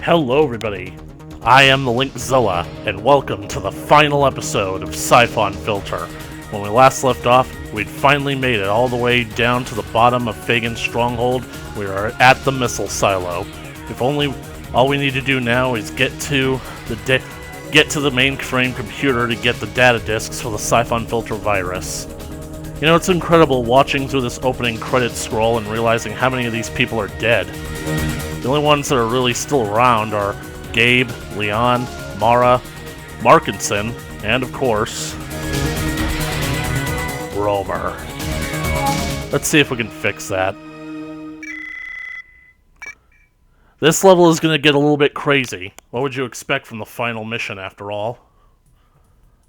Hello everybody, I am the Linkzilla, and welcome to the final episode of Syphon Filter. When we last left off, we'd finally made it all the way down to the bottom of Fagin's stronghold. We are at the missile silo. If only all we need to do now is get to the mainframe computer to get the data disks for the Syphon Filter virus. You know, it's incredible watching through this opening credits scroll and realizing how many of these people are dead. The only ones that are really still around are Gabe, Leon, Mara, Markinson, and of course, Romer. Let's see if we can fix that. This level is going to get a little bit crazy. What would you expect from the final mission, after all?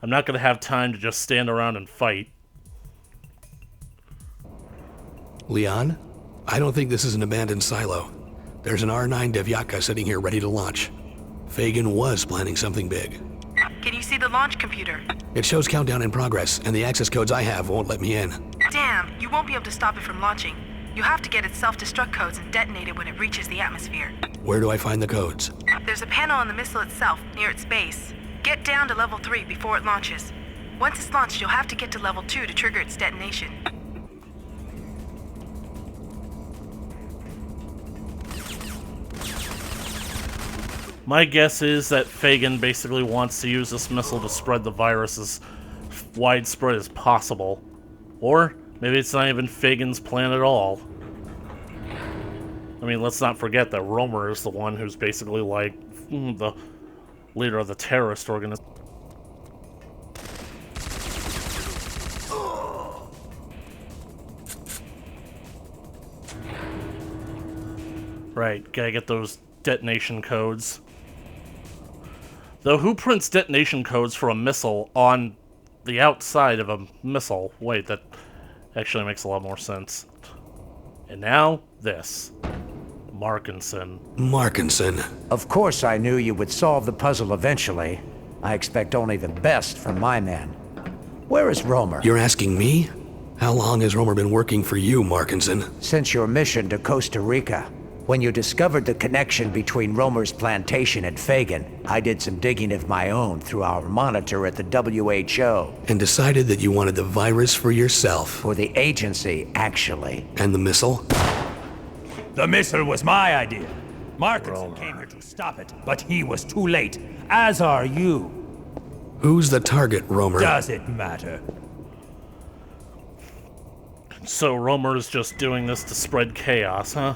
I'm not going to have time to just stand around and fight. Leon, I don't think this is an abandoned silo. There's an R9 Devyaka sitting here ready to launch. Fagin was planning something big. Can you see the launch computer? It shows countdown in progress, and the access codes I have won't let me in. Damn, you won't be able to stop it from launching. You have to get its self-destruct codes and detonate it when it reaches the atmosphere. Where do I find the codes? There's a panel on the missile itself, near its base. Get down to level 3 before it launches. Once it's launched, you'll have to get to level 2 to trigger its detonation. My guess is that Fagin basically wants to use this missile to spread the virus as widespread as possible. Or maybe it's not even Fagin's plan at all. I mean, let's not forget that Romer is the one who's basically like the leader of the terrorist organization. Right, gotta get those detonation codes. Though who prints detonation codes for a missile on the outside of a missile? Wait, that actually makes a lot more sense. And now, this. Markinson. Markinson. Of course I knew you would solve the puzzle eventually. I expect only the best from my men. Where is Romer? You're asking me? How long has Romer been working for you, Markinson? Since your mission to Costa Rica. When you discovered the connection between Romer's plantation and Fagin, I did some digging of my own through our monitor at the WHO. And decided that you wanted the virus for yourself. For the agency, actually. And the missile? The missile was my idea. Markinson came here to stop it, but he was too late, as are you. Who's the target, Romer? Does it matter? So Romer is just doing this to spread chaos, huh?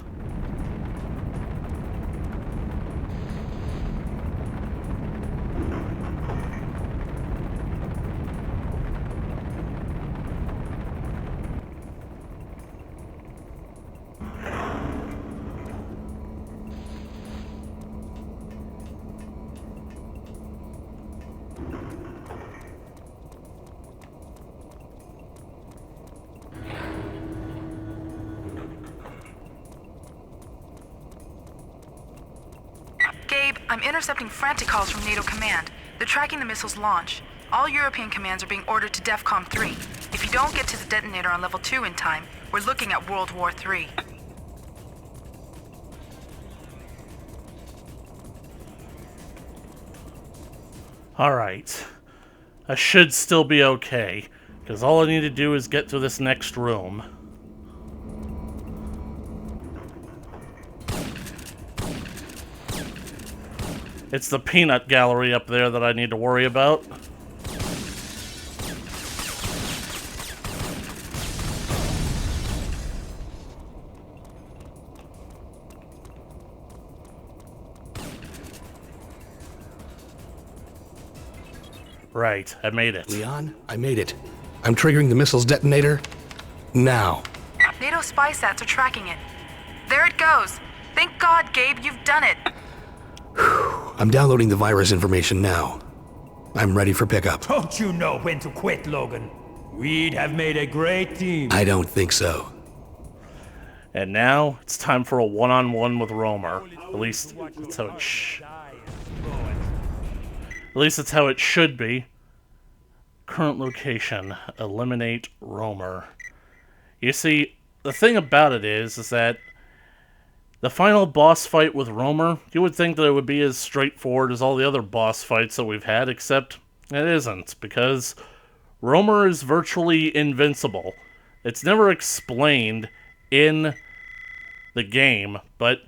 Gabe, I'm intercepting frantic calls from NATO Command. They're tracking the missile's launch. All European commands are being ordered to DEFCON 3. If you don't get to the detonator on level 2 in time, we're looking at World War III. Alright. I should still be okay, because all I need to do is get to this next room. It's the peanut gallery up there that I need to worry about. Right, I made it. Leon, I made it. I'm triggering the missile's detonator now. NATO spy sats are tracking it. There it goes. Thank God, Gabe, you've done it. I'm downloading the virus information now. I'm ready for pickup. Don't you know when to quit, Logan? We'd have made a great team. I don't think so. And now, it's time for a one-on-one with Romer. At least, that's how it should be. Current location. Eliminate Romer. You see, the thing about it is that The final boss fight with Romer, you would think that it would be as straightforward as all the other boss fights that we've had, except it isn't, because Romer is virtually invincible. It's never explained in the game, but,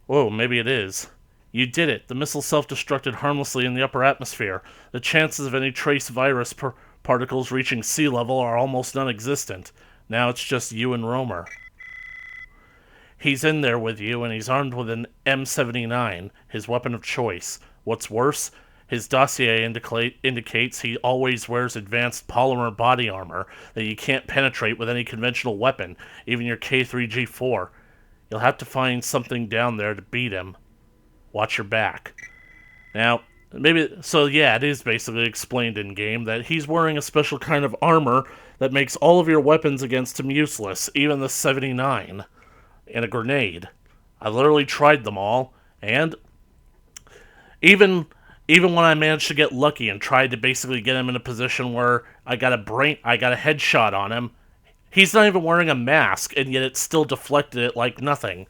whoa, maybe it is. You did it. The missile self-destructed harmlessly in the upper atmosphere. The chances of any trace virus particles reaching sea level are almost non-existent. Now it's just you and Romer. He's in there with you, and he's armed with an M79, his weapon of choice. What's worse, his dossier indicates he always wears advanced polymer body armor that you can't penetrate with any conventional weapon, even your K3G4. You'll have to find something down there to beat him. Watch your back. Now, it is basically explained in-game that he's wearing a special kind of armor that makes all of your weapons against him useless, even the 79, and a grenade. I literally tried them all, and even when I managed to get lucky and tried to basically get him in a position where I got a headshot on him, he's not even wearing a mask, and yet it still deflected it like nothing.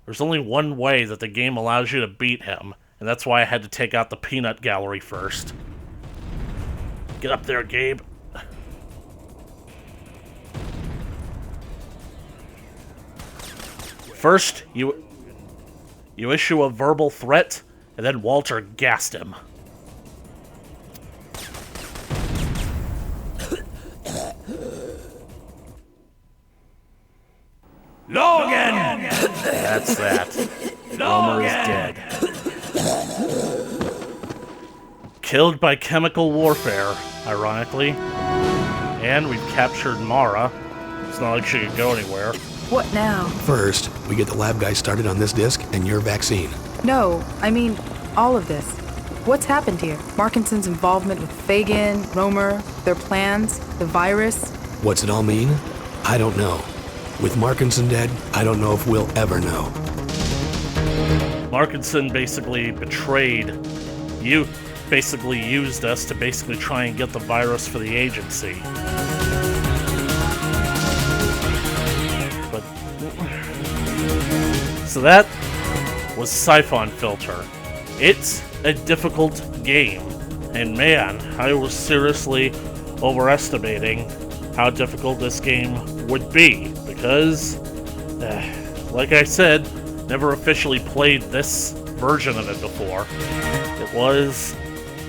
There's only one way that the game allows you to beat him, and that's why I had to take out the peanut gallery first. Get up there, Gabe. First, you issue a verbal threat, and then Walter gassed him. Logan! That's that. Romer is dead. Killed by chemical warfare, ironically. And we've captured Mara. It's not like she could go anywhere. What now? First, we get the lab guy started on this disc and your vaccine. No, I mean, all of this. What's happened here? Markinson's involvement with Fagin, Romer, their plans, the virus. What's it all mean? I don't know. With Markinson dead, I don't know if we'll ever know. Markinson basically betrayed you, basically used us to basically try and get the virus for the agency. But so that was Syphon Filter. It's a difficult game, and man, I was seriously overestimating how difficult this game would be, because, like I said, never officially played this version of it before. It was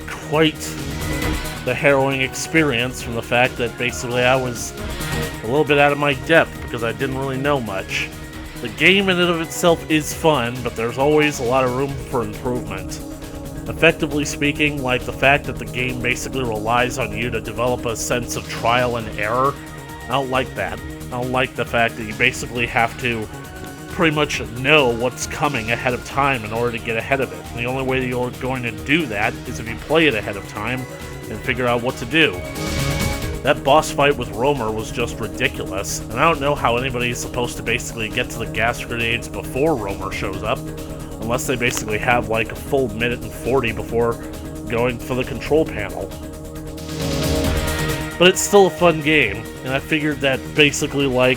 quite the harrowing experience from the fact that basically I was a little bit out of my depth because I didn't really know much. The game in and of itself is fun, but there's always a lot of room for improvement. Effectively speaking, like the fact that the game basically relies on you to develop a sense of trial and error, I don't like that. I don't like the fact that you basically have to pretty much know what's coming ahead of time in order to get ahead of it. And the only way that you're going to do that is if you play it ahead of time and figure out what to do. That boss fight with Romer was just ridiculous, and I don't know how anybody is supposed to basically get to the gas grenades before Romer shows up, unless they basically have like a full minute and 40 before going for the control panel. But it's still a fun game, and I figured that basically I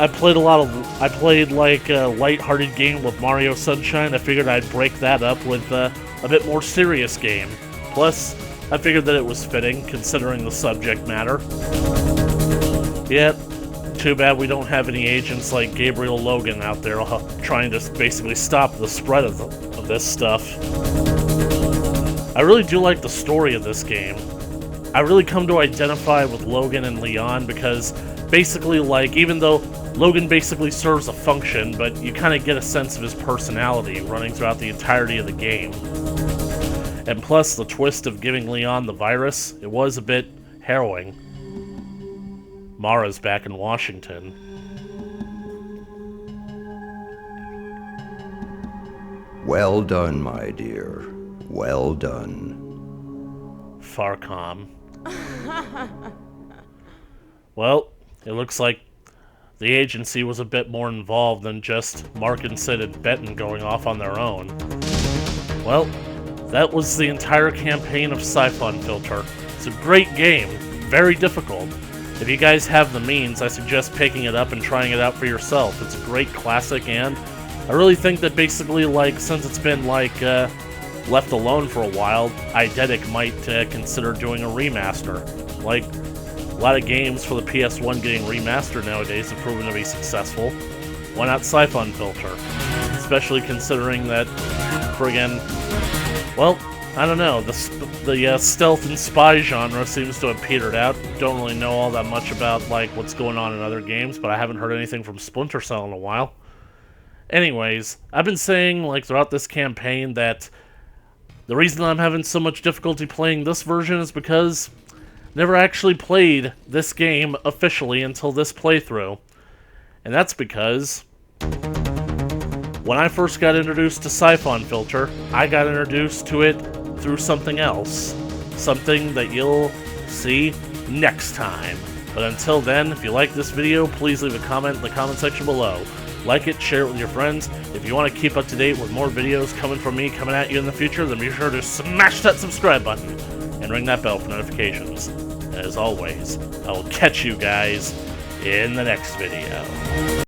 played like a lighthearted game with Mario Sunshine. I figured I'd break that up with a bit more serious game. Plus, I figured that it was fitting, considering the subject matter. Yep, too bad we don't have any agents like Gabriel Logan out there trying to basically stop the spread of this stuff. I really do like the story of this game. I really come to identify with Logan and Leon because basically, even though Logan basically serves a function, but you kind of get a sense of his personality running throughout the entirety of the game. And plus, the twist of giving Leon the virus, it was a bit harrowing. Mara's back in Washington. Well done, my dear. Well done. Farcom. Well, it looks like the agency was a bit more involved than just Markinson and Benton going off on their own. Well, that was the entire campaign of Syphon Filter. It's a great game, very difficult, If you guys have the means, I suggest picking it up and trying it out for yourself. It's a great classic, and I really think that basically, like, since it's been, like, left alone for a while, Eidetic might consider doing a remaster. Like, a lot of games for the PS1 getting remastered nowadays have proven to be successful. Why not Syphon Filter? Especially considering that, friggin', well, I don't know, the stealth and spy genre seems to have petered out. Don't really know all that much about, like, what's going on in other games, but I haven't heard anything from Splinter Cell in a while. Anyways, I've been saying, like, throughout this campaign that the reason I'm having so much difficulty playing this version is because I never actually played this game officially until this playthrough. And that's because when I first got introduced to Syphon Filter, I got introduced to it through something else. Something that you'll see next time. But until then, if you like this video, please leave a comment in the comment section below. Like it, share it with your friends. If you want to keep up to date with more videos coming from me coming at you in the future, then be sure to smash that subscribe button and ring that bell for notifications. As always, I will catch you guys in the next video.